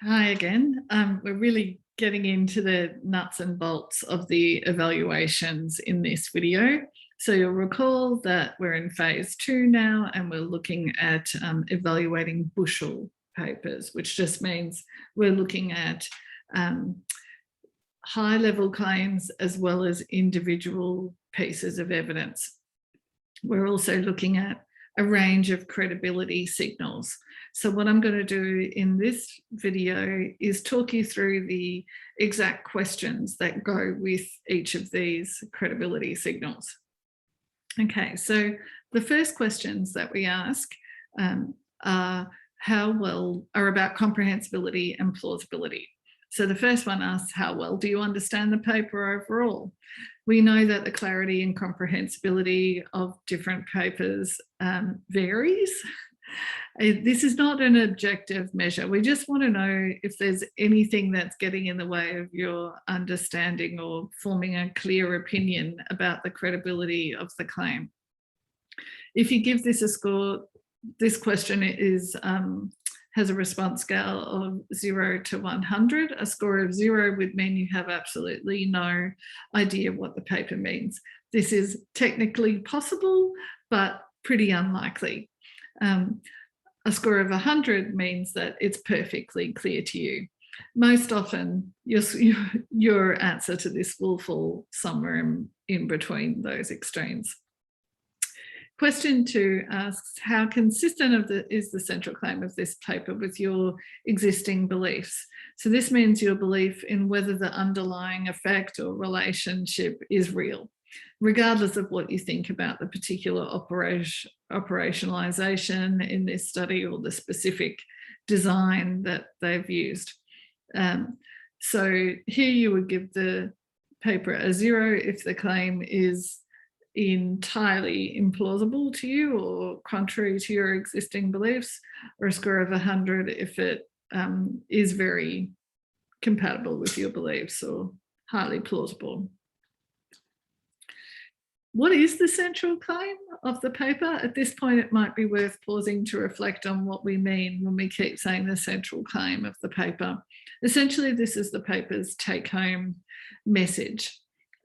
Hi again. We're really getting into the nuts and bolts of the evaluations in this video. So you'll recall that we're in phase 2 now, and we're looking at evaluating bushel papers, which just means we're looking at high-level claims as well as individual pieces of evidence. We're also looking at a range of credibility signals. So what I'm going to do in this video is talk you through the exact questions that go with each of these credibility signals. Okay, so the first questions that we ask are about comprehensibility and plausibility. So the first one asks, how well do you understand the paper overall? We know that the clarity and comprehensibility of different papers varies. This is not an objective measure. We just want to know if there's anything that's getting in the way of your understanding or forming a clear opinion about the credibility of the claim. If you give this a score, this question has a response scale of 0 to 100. A score of 0 would mean you have absolutely no idea what the paper means. This is technically possible, but pretty unlikely. A score of 100 means that it's perfectly clear to you. Most often, your answer to this will fall somewhere in between those extremes. Question 2 asks, how consistent is the central claim of this paper with your existing beliefs? So this means your belief in whether the underlying effect or relationship is real, regardless of what you think about the particular operationalization in this study or the specific design that they've used. So here you would give the paper a 0 if the claim is entirely implausible to you or contrary to your existing beliefs, or a score of 100 if it is very compatible with your beliefs or highly plausible. What is the central claim of the paper? At this point, it might be worth pausing to reflect on what we mean when we keep saying the central claim of the paper. Essentially, this is the paper's take-home message.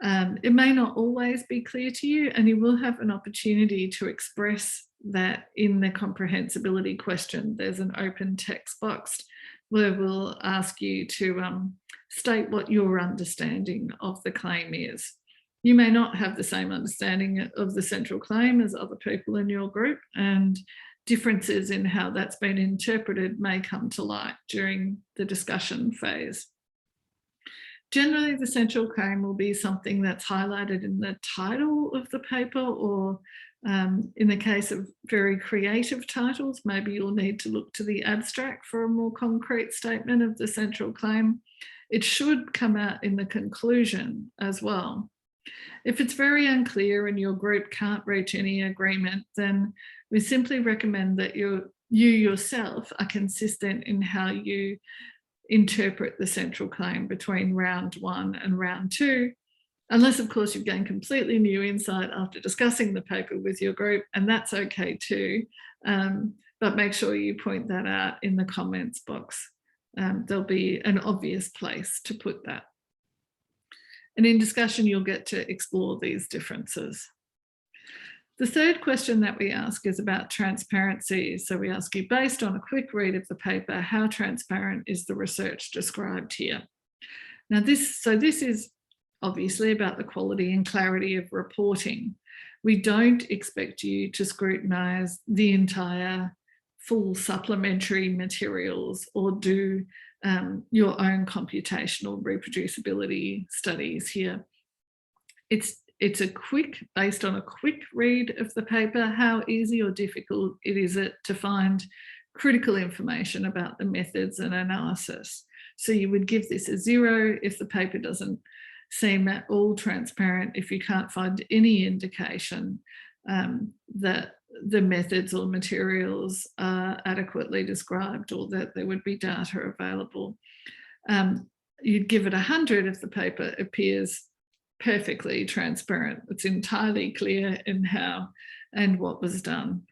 It may not always be clear to you, and you will have an opportunity to express that in the comprehensibility question. There's an open text box where we'll ask you to state what your understanding of the claim is. You may not have the same understanding of the central claim as other people in your group, and differences in how that's been interpreted may come to light during the discussion phase. Generally, the central claim will be something that's highlighted in the title of the paper, or in the case of very creative titles, maybe you'll need to look to the abstract for a more concrete statement of the central claim. It should come out in the conclusion as well. If it's very unclear and your group can't reach any agreement, then we simply recommend that you yourself are consistent in how you interpret the central claim between round 1 and round 2, unless of course you've gained completely new insight after discussing the paper with your group, and that's okay too, but make sure you point that out in the comments box. There'll be an obvious place to put that. And in discussion, you'll get to explore these differences. The third question that we ask is about transparency. So we ask you, based on a quick read of the paper, how transparent is the research described here? Now this is obviously about the quality and clarity of reporting. We don't expect you to scrutinise the entire full supplementary materials or do your own computational reproducibility studies here. It's based on a quick read of the paper. How easy or difficult is it to find critical information about the methods and analysis? So you would give this a 0 if the paper doesn't seem at all transparent, if you can't find any indication that the methods or materials are adequately described or that there would be data available. You'd give it 100 if the paper appears perfectly transparent. It's entirely clear in how and what was done.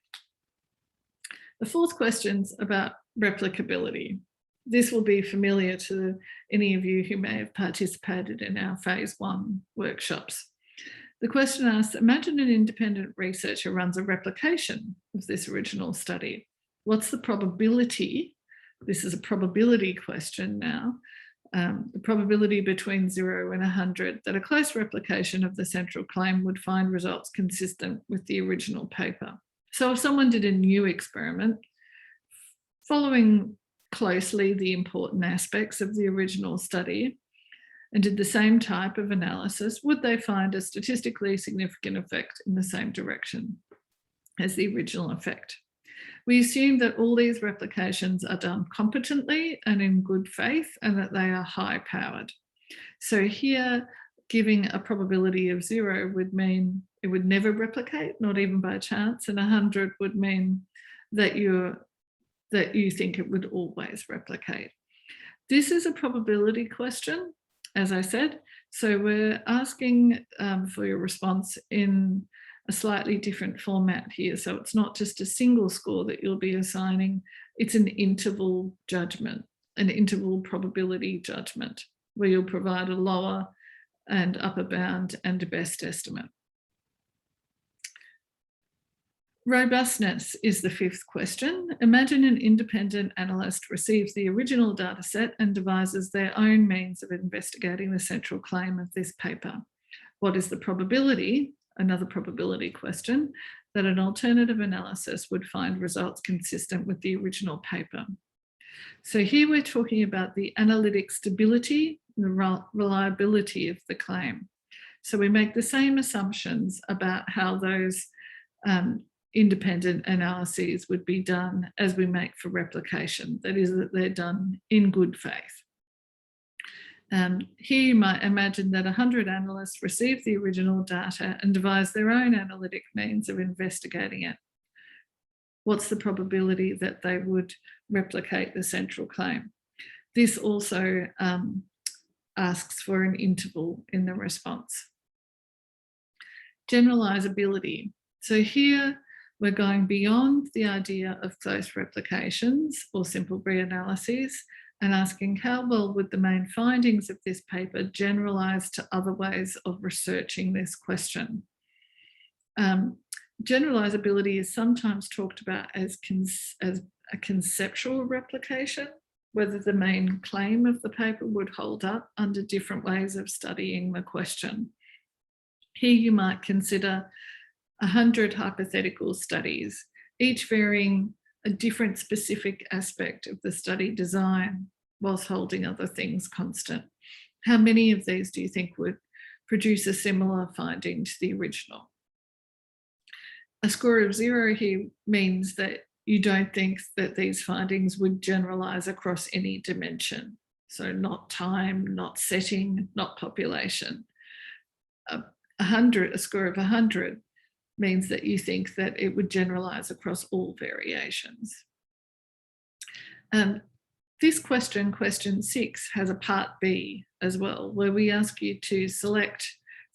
The fourth question's about replicability. this will be familiar to any of you who may have participated in our phase 1 workshops. The question asks, imagine an independent researcher runs a replication of this original study. What's the probability? This is a probability question now. The probability between 0 and 100 that a close replication of the central claim would find results consistent with the original paper. So if someone did a new experiment, following closely the important aspects of the original study, and did the same type of analysis, would they find a statistically significant effect in the same direction as the original effect? We assume that all these replications are done competently and in good faith, and that they are high-powered. So here, giving a probability of 0 would mean it would never replicate, not even by chance, and 100 would mean that you think it would always replicate. This is a probability question, as I said, so we're asking for your response in a slightly different format here. So it's not just a single score that you'll be assigning, it's an interval judgment, an interval probability judgment, where you'll provide a lower and upper bound and a best estimate. Robustness is the 5th question. Imagine an independent analyst receives the original data set and devises their own means of investigating the central claim of this paper. What is the probability, another probability question, that an alternative analysis would find results consistent with the original paper? So here we're talking about the analytic stability, the reliability of the claim. So we make the same assumptions about how those independent analyses would be done as we make for replication. That is, that they're done in good faith. Here you might imagine that 100 analysts receive the original data and devise their own analytic means of investigating it. What's the probability that they would replicate the central claim? This also asks for an interval in the response. Generalizability. So here we're going beyond the idea of close replications or simple reanalyses and asking how well would the main findings of this paper generalize to other ways of researching this question. Generalizability is sometimes talked about as a conceptual replication, whether the main claim of the paper would hold up under different ways of studying the question. Here you might consider 100 hypothetical studies, each varying a different specific aspect of the study design whilst holding other things constant. How many of these do you think would produce a similar finding to the original? A score of 0 here means that you don't think that these findings would generalize across any dimension. So not time, not setting, not population. A score of 100 means that you think that it would generalize across all variations. This question, question 6, has a part B as well, where we ask you to select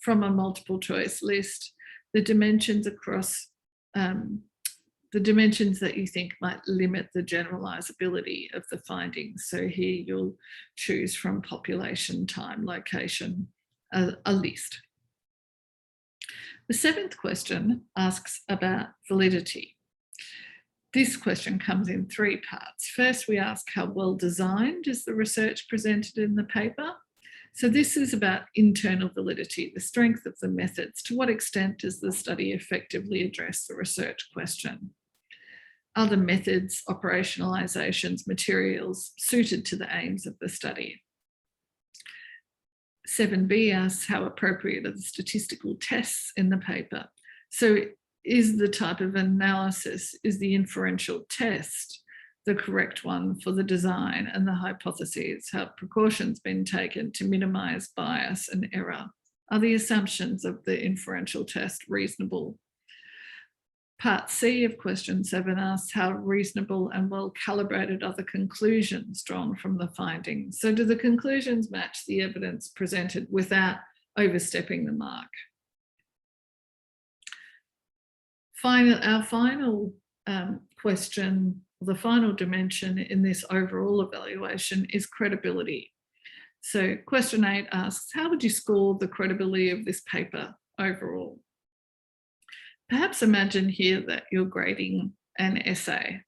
from a multiple choice list the dimensions across the dimensions that you think might limit the generalizability of the findings. So here you'll choose from population, time, location, a list. The 7th question asks about validity. This question comes in 3 parts. First, we ask how well designed is the research presented in the paper. So this is about internal validity, the strength of the methods. To what extent does the study effectively address the research question? Are the methods, operationalizations, materials suited to the aims of the study? 7b asks how appropriate are the statistical tests in the paper. So is the type of analysis, is the inferential test the correct one for the design and the hypotheses? Have precautions been taken to minimize bias and error? Are the assumptions of the inferential test reasonable? Part C of question 7 asks how reasonable and well calibrated are the conclusions drawn from the findings? So do the conclusions match the evidence presented without overstepping the mark? Our final question the final dimension in this overall evaluation is credibility. So question 8 asks, how would you score the credibility of this paper overall? Perhaps imagine here that you're grading an essay.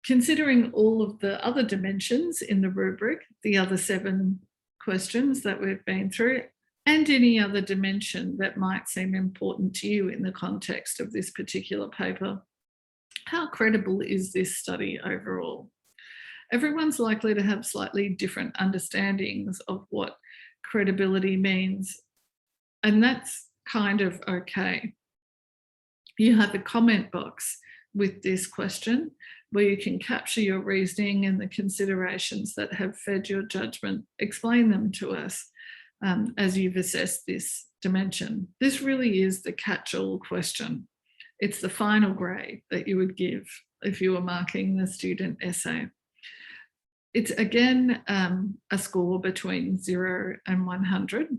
Considering all of the other dimensions in the rubric, the other 7 questions that we've been through, and any other dimension that might seem important to you in the context of this particular paper, how credible is this study overall? Everyone's likely to have slightly different understandings of what credibility means, and that's kind of okay. You have a comment box with this question where you can capture your reasoning and the considerations that have fed your judgment, explain them to us as you've assessed this dimension. This really is the catch-all question. It's the final grade that you would give if you were marking the student essay. It's again a score between 0 and 100.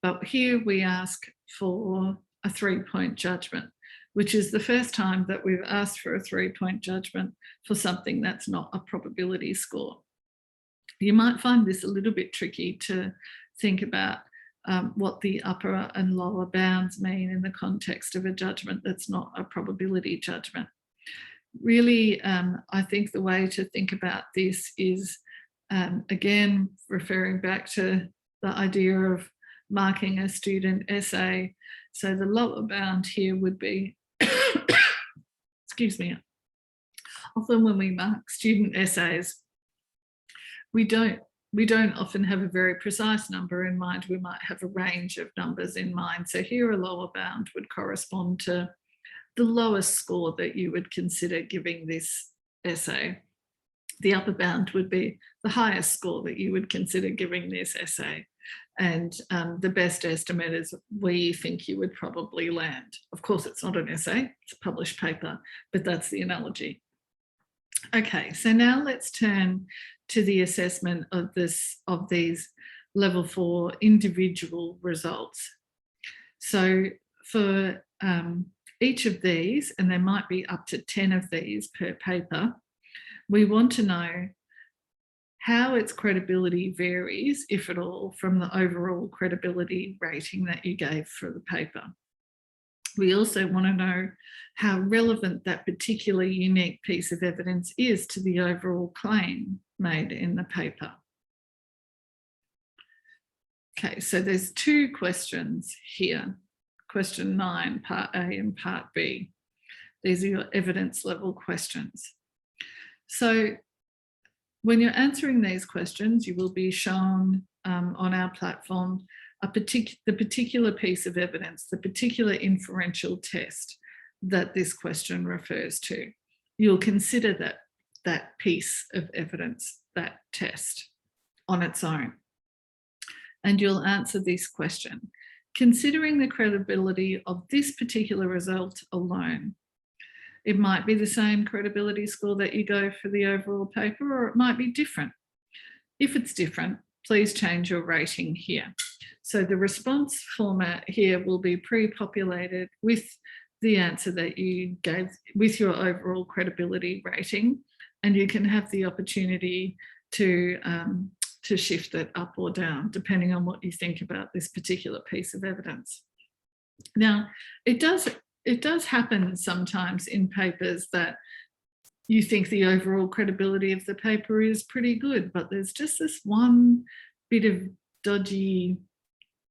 But here we ask for a 3-point judgment, which is the first time that we've asked for a 3-point judgment for something that's not a probability score. You might find this a little bit tricky to think about what the upper and lower bounds mean in the context of a judgment that's not a probability judgment. Really, I think the way to think about this is, again, referring back to the idea of marking a student essay. So the lower bound here would be, excuse me, often when we mark student essays, we don't often have a very precise number in mind. We might have a range of numbers in mind. So here a lower bound would correspond to the lowest score that you would consider giving this essay. The upper bound would be the highest score that you would consider giving this essay. And the best estimate is where you think you would probably land. Of course, it's not an essay, it's a published paper, but that's the analogy. Okay, so now let's turn to the assessment of these level 4 individual results. So for each of these, and there might be up to 10 of these per paper, we want to know how its credibility varies, if at all, from the overall credibility rating that you gave for the paper. We also want to know how relevant that particular unique piece of evidence is to the overall claim made in the paper. Okay, so there's 2 questions here. Question 9, part A and part B. These are your evidence level questions. So when you're answering these questions, you will be shown on our platform the particular piece of evidence, the particular inferential test that this question refers to. You'll consider that piece of evidence, that test, on its own. And you'll answer this question. Considering the credibility of this particular result alone, it might be the same credibility score that you go for the overall paper, or it might be different. If it's different, please change your rating here. So the response format here will be pre-populated with the answer that you gave with your overall credibility rating, and you can have the opportunity to shift it up or down, depending on what you think about this particular piece of evidence. Now, it does happen sometimes in papers that you think the overall credibility of the paper is pretty good, but there's just this one bit of dodgy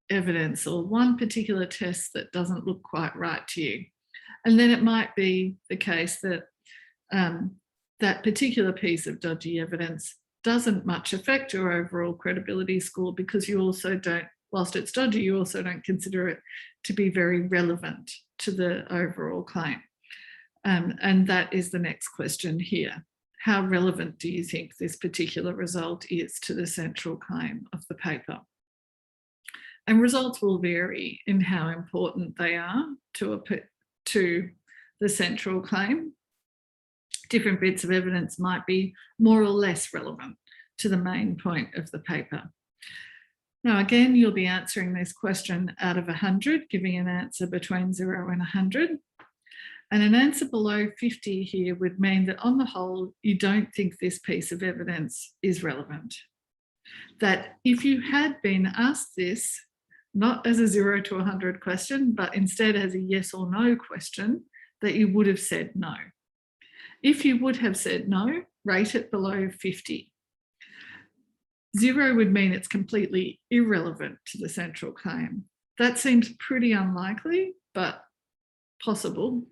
evidence or one particular test that doesn't look quite right to you. And then it might be the case that that particular piece of dodgy evidence doesn't much affect your overall credibility score, because you also don't, whilst it's dodgy, you also don't consider it to be very relevant to the overall claim. And that is the next question here. How relevant do you think this particular result is to the central claim of the paper? And results will vary in how important they are to the central claim. Different bits of evidence might be more or less relevant to the main point of the paper. Now, again, you'll be answering this question out of 100, giving an answer between 0 and 100. And an answer below 50 here would mean that on the whole, you don't think this piece of evidence is relevant. That if you had been asked this, not as a 0 to 100 question, but instead as a yes or no question, that you would have said no. If you would have said no, rate it below 50. 0 would mean it's completely irrelevant to the central claim. That seems pretty unlikely, but possible.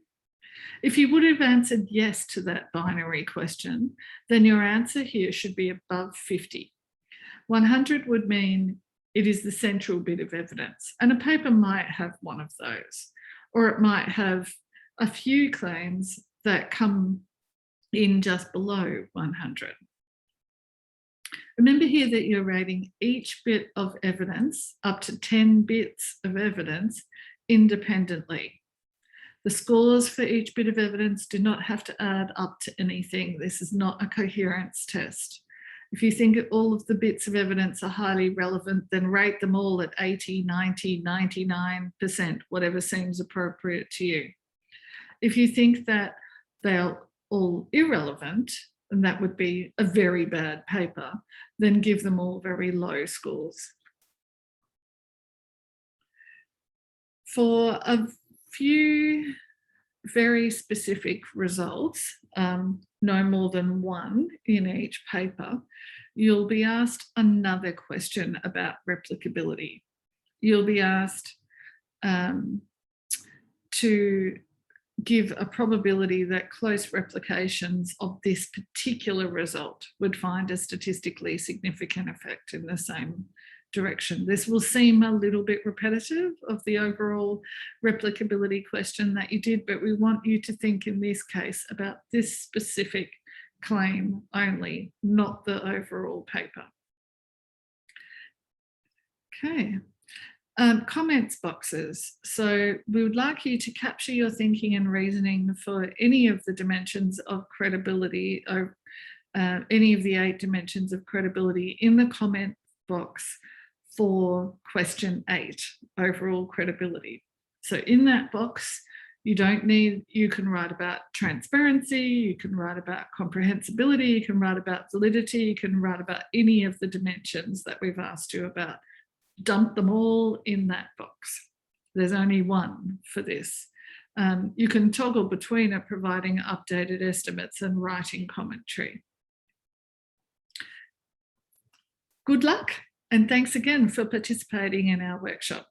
If you would have answered yes to that binary question, then your answer here should be above 50. 100 would mean it is the central bit of evidence, and a paper might have one of those, or it might have a few claims that come in just below 100. Remember here that you're rating each bit of evidence, up to 10 bits of evidence, independently. The scores for each bit of evidence do not have to add up to anything. This is not a coherence test. If you think all of the bits of evidence are highly relevant, then rate them all at 80, 90, 99%, whatever seems appropriate to you. If you think that they're all irrelevant, and that would be a very bad paper, then give them all very low scores. For a few very specific results, no more than one in each paper, you'll be asked another question about replicability. You'll be asked to give a probability that close replications of this particular result would find a statistically significant effect in the same direction. This will seem a little bit repetitive of the overall replicability question that you did, but we want you to think in this case about this specific claim only, not the overall paper. Okay. Comments boxes. So we would like you to capture your thinking and reasoning for any of the dimensions of credibility, or any of the 8 dimensions of credibility in the comment box for question 8, overall credibility. So in that box, you can write about transparency, you can write about comprehensibility, you can write about validity, you can write about any of the dimensions that we've asked you about. Dump them all in that box. There's only one for this. You can toggle between it, providing updated estimates and writing commentary. Good luck, and thanks again for participating in our workshop.